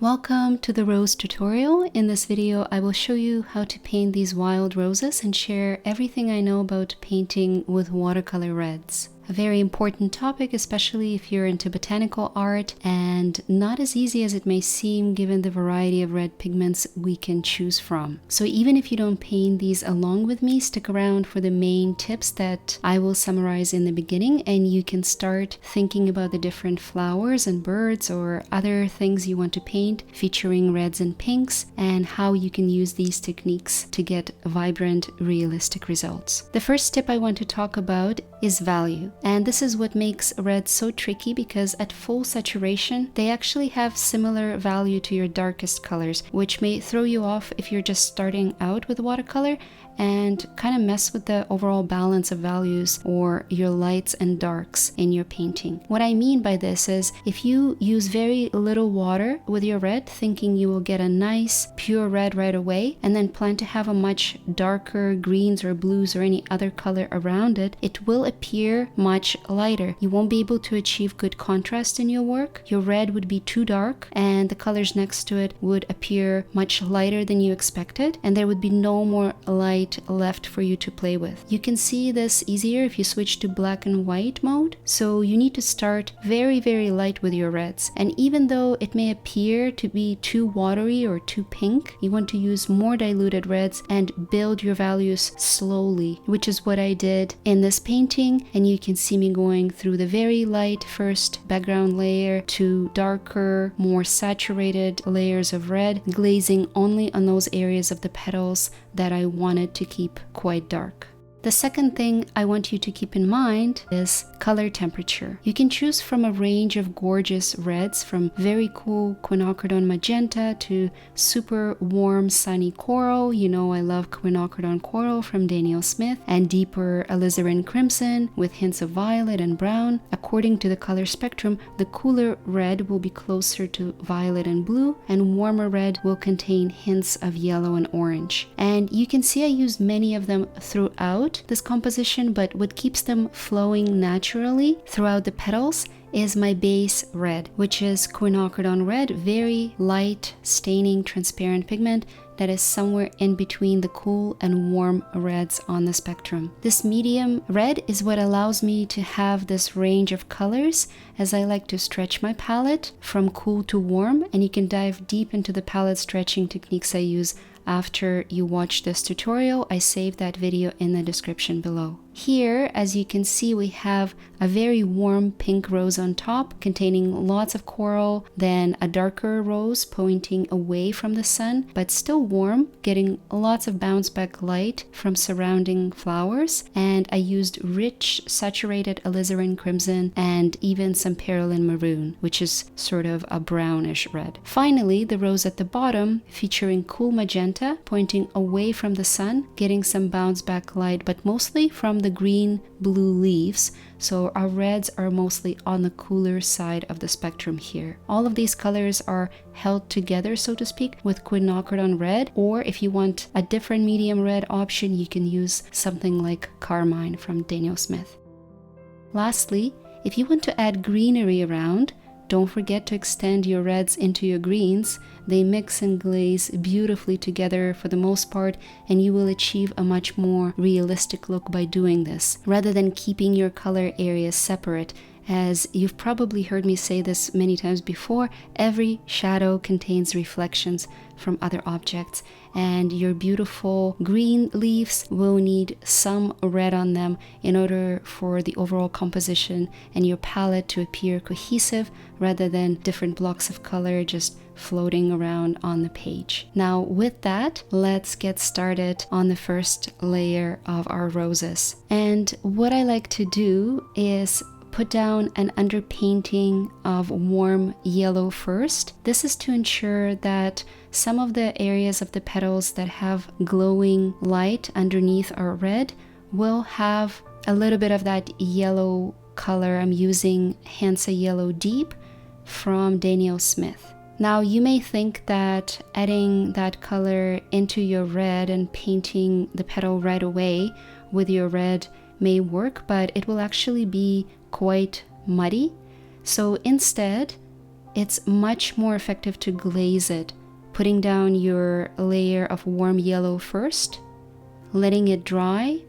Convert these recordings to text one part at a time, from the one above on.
Welcome to the rose tutorial. In this video, I will show you how to paint these wild roses and share everything I know about painting with watercolor reds. A very important topic, especially if you're into botanical art, and not as easy as it may seem given the variety of red pigments we can choose from. So even if you don't paint these along with me, stick around for the main tips that I will summarize in the beginning, and you can start thinking about the different flowers and birds or other things you want to paint featuring reds and pinks, and how you can use these techniques to get vibrant, realistic results. The first tip I want to talk about is value. And this is what makes reds so tricky, because at full saturation, they actually have similar value to your darkest colors, which may throw you off if you're just starting out with watercolor and kind of mess with the overall balance of values or your lights and darks in your painting. What I mean by this is if you use very little water with your red, thinking you will get a nice pure red right away, and then plan to have a much darker greens or blues or any other color around it, it will appear much lighter. You won't be able to achieve good contrast in your work. Your red would be too dark and the colors next to it would appear much lighter than you expected, and there would be no more light left for you to play with. You can see this easier if you switch to black and white mode. So you need to start very, very light with your reds. And even though it may appear to be too watery or too pink, you want to use more diluted reds and build your values slowly, which is what I did in this painting. And you can see me going through the very light first background layer to darker, more saturated layers of red, glazing only on those areas of the petals that I wanted to keep quite dark. The second thing I want you to keep in mind is color temperature. You can choose from a range of gorgeous reds, from very cool Quinacridone Magenta to super warm sunny coral. You know I love Quinacridone Coral from Daniel Smith, and deeper Alizarin crimson with hints of violet and brown. According to the color spectrum, the cooler red will be closer to violet and blue, and warmer red will contain hints of yellow and orange. And you can see I used many of them throughout this composition, but what keeps them flowing naturally throughout the petals is my base red, which is Quinacridone Red, very light, staining, transparent pigment that is somewhere in between the cool and warm reds on the spectrum. This medium red is what allows me to have this range of colors, as I like to stretch my palette from cool to warm, and you can dive deep into the palette stretching techniques I use after you watch this tutorial. I saved that video in the description below. Here, as you can see, we have a very warm pink rose on top containing lots of coral, then a darker rose pointing away from the sun, but still warm, getting lots of bounce back light from surrounding flowers. And I used rich saturated alizarin crimson and even some Perylene maroon, which is sort of a brownish red. Finally, the rose at the bottom featuring cool magenta pointing away from the sun, getting some bounce back light, but mostly from the green blue leaves. So our reds are mostly on the cooler side of the spectrum here. All of these colors are held together, so to speak, with Quinacridone Red, or if you want a different medium red option, you can use something like Carmine from Daniel Smith. Lastly, if you want to add greenery around, don't forget to extend your reds into your greens. They mix and glaze beautifully together for the most part, and you will achieve a much more realistic look by doing this, rather than keeping your color areas separate. As you've probably heard me say this many times before, every shadow contains reflections from other objects, and your beautiful green leaves will need some red on them in order for the overall composition and your palette to appear cohesive, rather than different blocks of color just floating around on the page. Now with that, let's get started on the first layer of our roses. And what I like to do is put down an underpainting of warm yellow first. This is to ensure that some of the areas of the petals that have glowing light underneath our red will have a little bit of that yellow color. I'm using Hansa Yellow Deep from Daniel Smith. Now you may think that adding that color into your red and painting the petal right away with your red may work, but it will actually be quite muddy. So instead, it's much more effective to glaze it, putting down your layer of warm yellow first, letting it dry,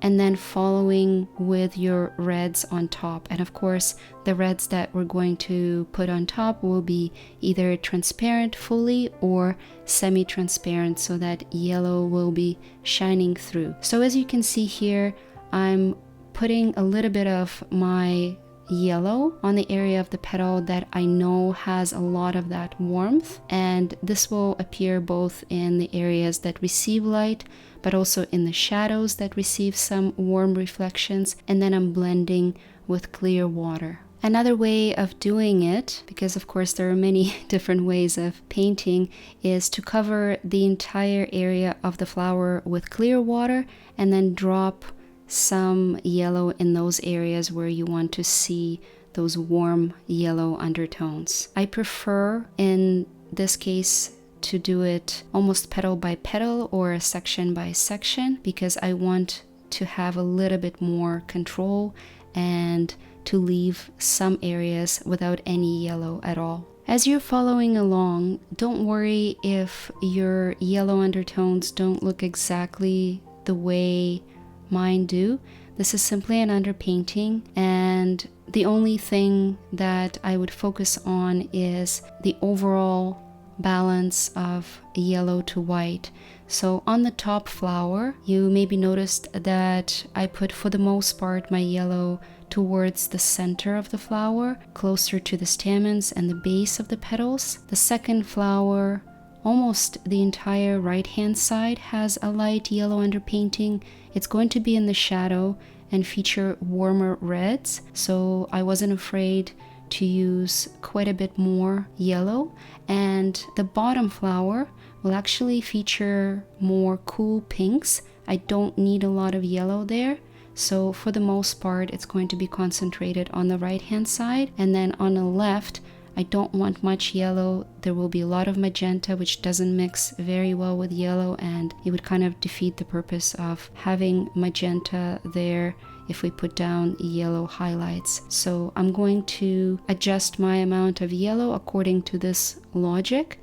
and then following with your reds on top. And of course, the reds that we're going to put on top will be either transparent fully or semi-transparent, so that yellow will be shining through. So as you can see here, I'm putting a little bit of my yellow on the area of the petal that I know has a lot of that warmth, and this will appear both in the areas that receive light, but also in the shadows that receive some warm reflections, and then I'm blending with clear water. Another way of doing it, because of course there are many different ways of painting, is to cover the entire area of the flower with clear water and then drop some yellow in those areas where you want to see those warm yellow undertones. I prefer in this case to do it almost petal by petal or section by section, because I want to have a little bit more control and to leave some areas without any yellow at all. As you're following along, don't worry if your yellow undertones don't look exactly the way mine do. This is simply an underpainting, and the only thing that I would focus on is the overall balance of yellow to white. So on the top flower, you maybe noticed that I put, for the most part, my yellow towards the center of the flower, closer to the stamens and the base of the petals. The second flower, almost the entire right hand side, has a light yellow underpainting. It's going to be in the shadow and feature warmer reds, so I wasn't afraid to use quite a bit more yellow. And the bottom flower will actually feature more cool pinks. I don't need a lot of yellow there, so for the most part it's going to be concentrated on the right hand side, and then on the left I don't want much yellow. There will be a lot of magenta, which doesn't mix very well with yellow, and it would kind of defeat the purpose of having magenta there if we put down yellow highlights. So I'm going to adjust my amount of yellow according to this logic,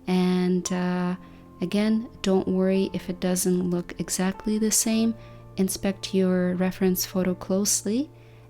and again, don't worry if it doesn't look exactly the same. Inspect your reference photo closely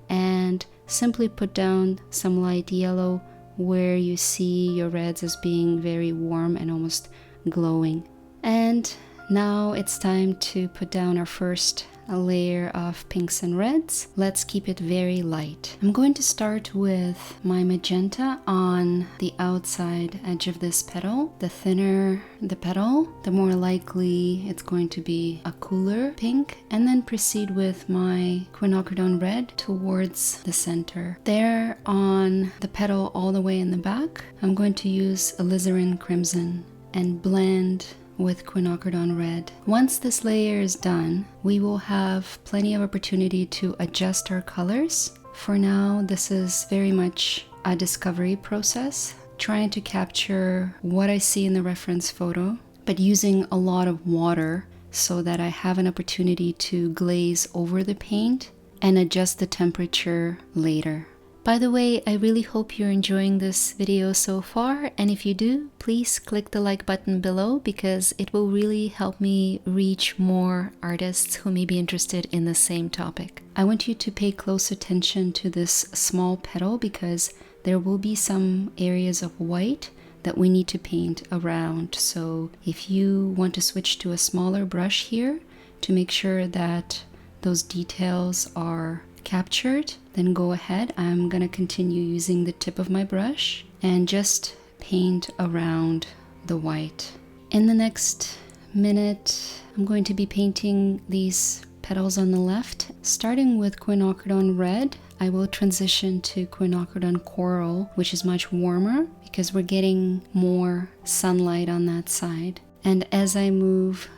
and simply put down some light yellow where you see your reds as being very warm and almost glowing. And now it's time to put down our first layer of pinks and reds. Let's keep it very light. I'm going to start with my magenta on the outside edge of this petal. The thinner the petal, the more likely it's going to be a cooler pink, and then proceed with my Quinacridone Red towards the center. There on the petal all the way in the back, I'm going to use Alizarin Crimson and blend with Quinacridone Red. Once this layer is done, we will have plenty of opportunity to adjust our colors. For now, this is very much a discovery process, trying to capture what I see in the reference photo, but using a lot of water so that I have an opportunity to glaze over the paint and adjust the temperature later. By the way, I really hope you're enjoying this video so far, and if you do, please click the like button below, because it will really help me reach more artists who may be interested in the same topic. I want you to pay close attention to this small petal, because there will be some areas of white that we need to paint around. So if you want to switch to a smaller brush here to make sure that those details are captured, then go ahead. I'm gonna continue using the tip of my brush and just paint around the white. In the next minute, I'm going to be painting these petals on the left. Starting with Quinacridone Red, I will transition to Quinacridone Coral, which is much warmer because we're getting more sunlight on that side. And as I move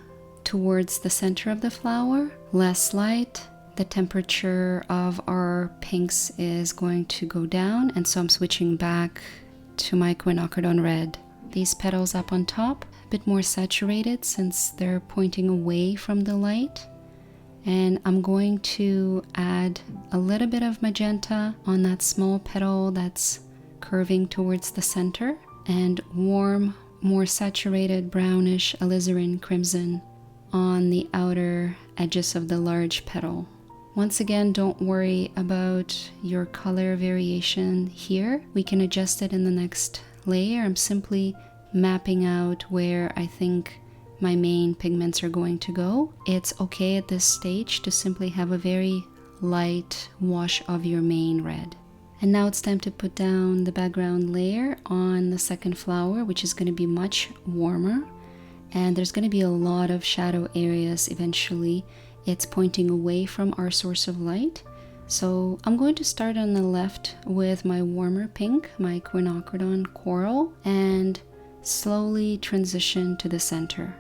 towards the center of the flower, less light, the temperature of our pinks is going to go down, and so I'm switching back to my Quinacridone Red. These petals up on top, a bit more saturated since they're pointing away from the light. And I'm going to add a little bit of magenta on that small petal that's curving towards the center, and warm, more saturated brownish alizarin crimson on the outer edges of the large petal. Once again, don't worry about your color variation here. We can adjust it in the next layer. I'm simply mapping out where I think my main pigments are going to go. It's okay at this stage to simply have a very light wash of your main red. And now it's time to put down the background layer on the second flower, which is going to be much warmer. And there's going to be a lot of shadow areas eventually. It's pointing away from our source of light. So I'm going to start on the left with my warmer pink, my Quinacridone Coral, and slowly transition to the center.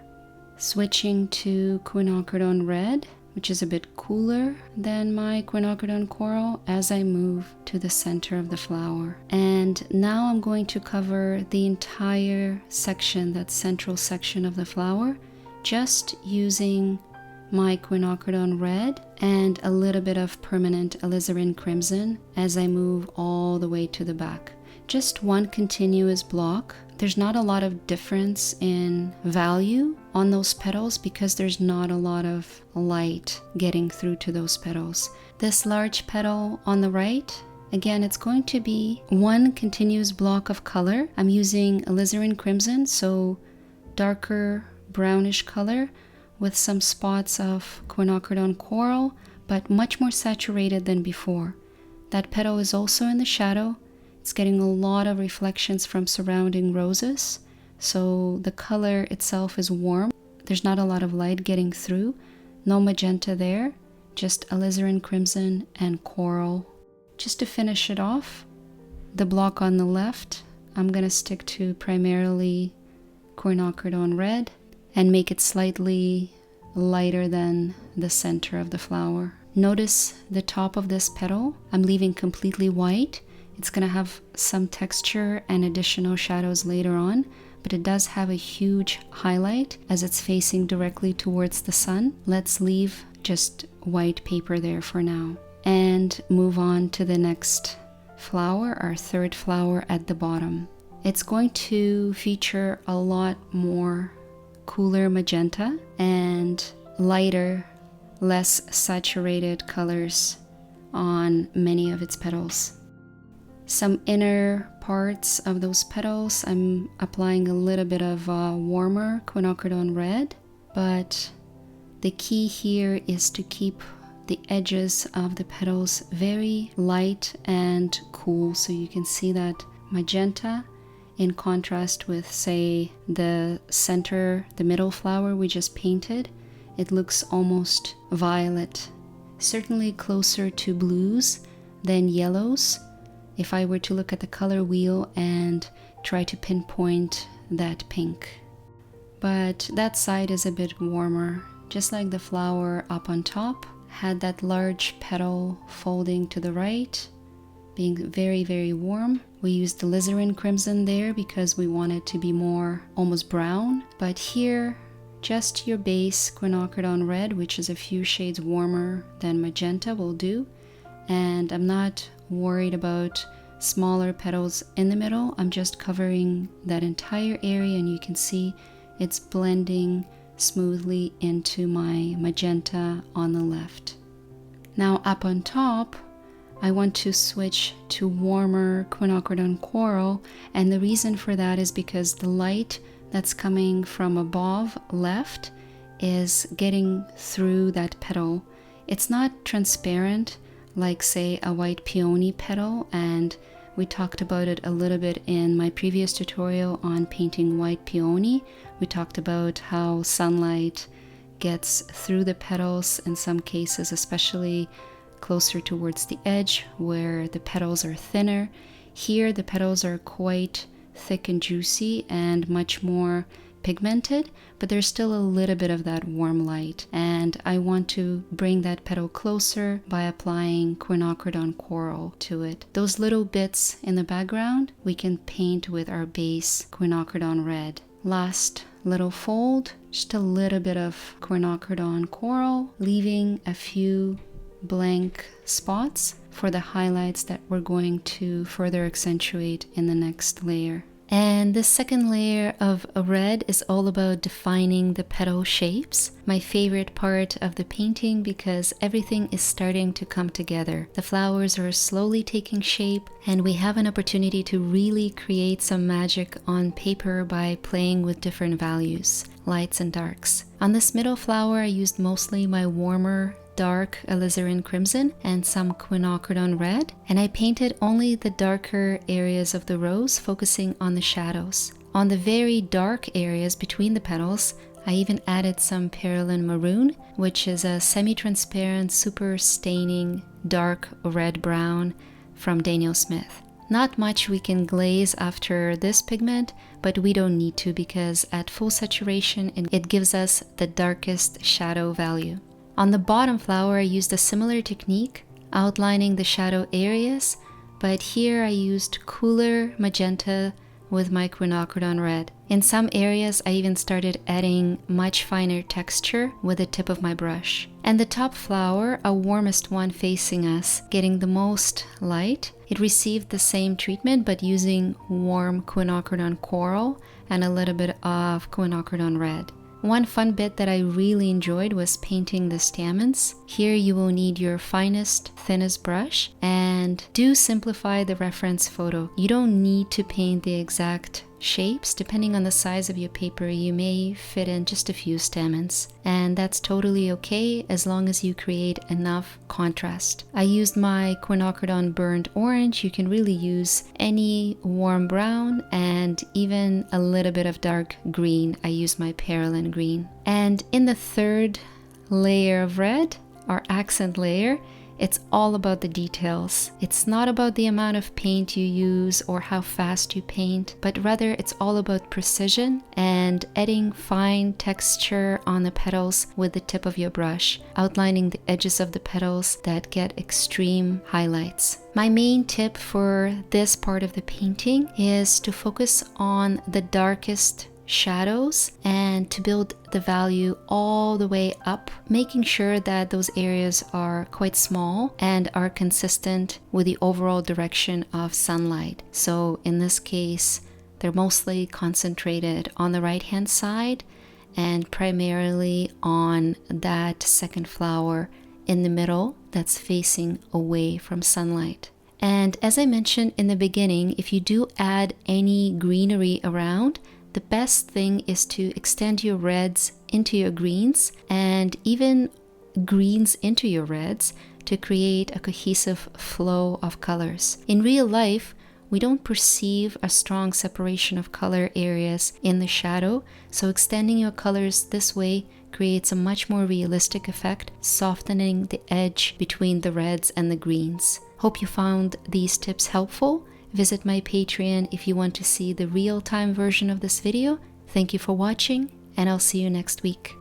Switching to Quinacridone Red, which is a bit cooler than my Quinacridone Coral, as I move to the center of the flower. And now I'm going to cover the entire section, that central section of the flower, just using my Quinacridone Red and a little bit of permanent alizarin crimson as I move all the way to the back. Just one continuous block. There's not a lot of difference in value on those petals because there's not a lot of light getting through to those petals. This large petal on the right, again, it's going to be one continuous block of color. I'm using alizarin crimson, so darker brownish color with some spots of Quinacridone Coral, but much more saturated than before. That petal is also in the shadow. It's getting a lot of reflections from surrounding roses, so the color itself is warm. There's not a lot of light getting through. No magenta there, just alizarin crimson and coral. Just to finish it off, the block on the left, I'm going to stick to primarily Quinacridone Red and make it slightly lighter than the center of the flower. Notice the top of this petal, I'm leaving completely white. It's going to have some texture and additional shadows later on, but it does have a huge highlight as it's facing directly towards the sun. Let's leave just white paper there for now and move on to the next flower, our third flower at the bottom. It's going to feature a lot more cooler magenta and lighter, less saturated colors on many of its petals. Some inner parts of those petals, I'm applying a little bit of warmer Quinacridone Red, but the key here is to keep the edges of the petals very light and cool, so you can see that magenta in contrast with, say, the center, the middle flower we just painted. It looks almost violet, certainly closer to blues than yellows, if I were to look at the color wheel and try to pinpoint that pink. But that side is a bit warmer, just like the flower up on top had that large petal folding to the right, being very, very warm. We used the alizarin crimson there because we want it to be more almost brown, but here just your base Quinacridone Red, which is a few shades warmer than magenta, will do. And I'm not worried about smaller petals in the middle. I'm just covering that entire area, and you can see it's blending smoothly into my magenta on the left. Now up on top, I want to switch to warmer Quinacridone Coral, and the reason for that is because the light that's coming from above left is getting through that petal. It's not transparent like, say, a white peony petal, and we talked about it a little bit in my previous tutorial on painting white peony. We talked about how sunlight gets through the petals in some cases, especially closer towards the edge where the petals are thinner. Here the petals are quite thick and juicy and much more pigmented, but there's still a little bit of that warm light, and I want to bring that petal closer by applying Quinacridone Coral to it. Those little bits in the background we can paint with our base Quinacridone Red. Last little fold, just a little bit of Quinacridone Coral, leaving a few blank spots for the highlights that we're going to further accentuate in the next layer. And the second layer of red is all about defining the petal shapes. My favorite part of the painting because everything is starting to come together. The flowers are slowly taking shape and we have an opportunity to really create some magic on paper by playing with different values, lights and darks. On this middle flower, I used mostly my warmer dark alizarin crimson and some quinacridone red, and I painted only the darker areas of the rose, focusing on the shadows. On the very dark areas between the petals, I even added some Perylene Maroon, which is a semi-transparent, super staining dark red-brown from Daniel Smith. Not much we can glaze after this pigment, but we don't need to because at full saturation it gives us the darkest shadow value. On the bottom flower, I used a similar technique, outlining the shadow areas, but here I used cooler magenta with my quinacridone red. In some areas, I even started adding much finer texture with the tip of my brush. And the top flower, our warmest one facing us, getting the most light, it received the same treatment but using warm quinacridone coral and a little bit of quinacridone red. One fun bit that I really enjoyed was painting the stamens. Here you will need your finest, thinnest brush, and do simplify the reference photo. You don't need to paint the exact shapes. Depending on the size of your paper, you may fit in just a few stamens, and that's totally okay as long as you create enough contrast. I used my quinacridone burnt orange. You can really use any warm brown and even a little bit of dark green. I used my Perylene green. And in the third layer of red, our accent layer, it's all about the details. It's not about the amount of paint you use or how fast you paint, but rather it's all about precision and adding fine texture on the petals with the tip of your brush, outlining the edges of the petals that get extreme highlights. My main tip for this part of the painting is to focus on the darkest shadows and to build the value all the way up, making sure that those areas are quite small and are consistent with the overall direction of sunlight. So in this case, they're mostly concentrated on the right hand side and primarily on that second flower in the middle that's facing away from sunlight. And as I mentioned in the beginning, if you do add any greenery around, the best thing is to extend your reds into your greens and even greens into your reds to create a cohesive flow of colors. In real life, we don't perceive a strong separation of color areas in the shadow, so extending your colors this way creates a much more realistic effect, softening the edge between the reds and the greens. Hope you found these tips helpful. Visit my Patreon if you want to see the real-time version of this video. Thank you for watching, and I'll see you next week.